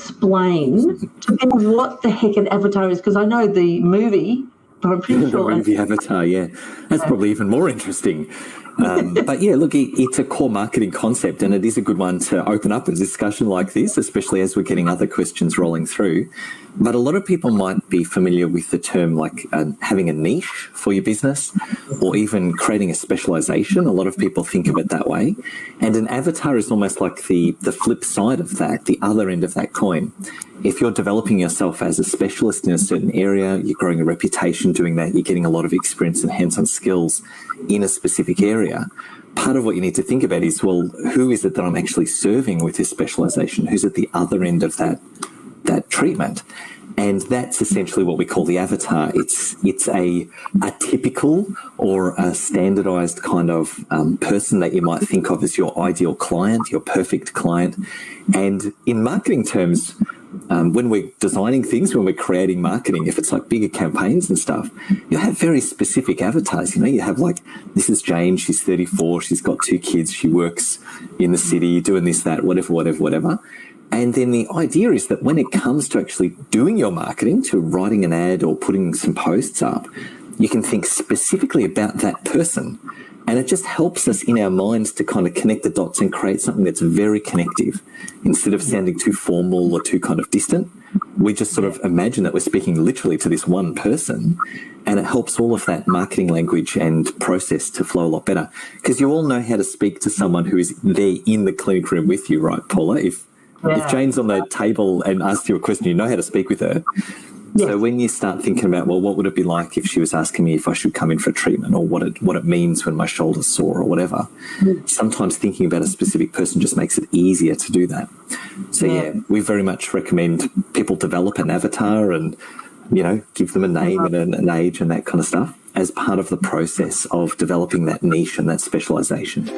explain to people what the heck an avatar is? Because I know the movie, but I'm pretty sure... The movie Avatar, yeah. That's probably even more interesting. But yeah, look, it's a core marketing concept, and it is a good one to open up a discussion like this, especially as we're getting other questions rolling through. But a lot of people might be familiar with the term like having a niche for your business, or even creating a specialization. A lot of people think of it that way. And an avatar is almost like the flip side of that, the other end of that coin. If you're developing yourself as a specialist in a certain area, you're growing a reputation doing that, you're getting a lot of experience and hands-on skills in a specific area, part of what you need to think about is, well, who is it that I'm actually serving with this specialization? Who's at the other end of that treatment? And that's essentially what we call the avatar. It's a typical or a standardized kind of person that you might think of as your ideal client, your perfect client. And in marketing terms, when we're designing things, when we're creating marketing, if it's like bigger campaigns and stuff, you have very specific avatars. You know, you have like, this is Jane, she's 34, she's got 2 kids, she works in the city, doing this, that, whatever. And then the idea is that when it comes to actually doing your marketing, to writing an ad or putting some posts up, you can think specifically about that person. And it just helps us in our minds to kind of connect the dots and create something that's very connective. Instead of sounding too formal or too kind of distant, we just sort of imagine that we're speaking literally to this one person, and it helps all of that marketing language and process to flow a lot better. Because you all know how to speak to someone who is there in the clinic room with you, right, Paula? If Jane's on the table and asks you a question, you know how to speak with her. Yes. So when you start thinking about, well, what would it be like if she was asking me if I should come in for treatment, or what it means when my shoulder's sore or whatever, sometimes thinking about a specific person just makes it easier to do that. So, yeah, we very much recommend people develop an avatar and, you know, give them a name and an age and that kind of stuff as part of the process of developing that niche and that specialization.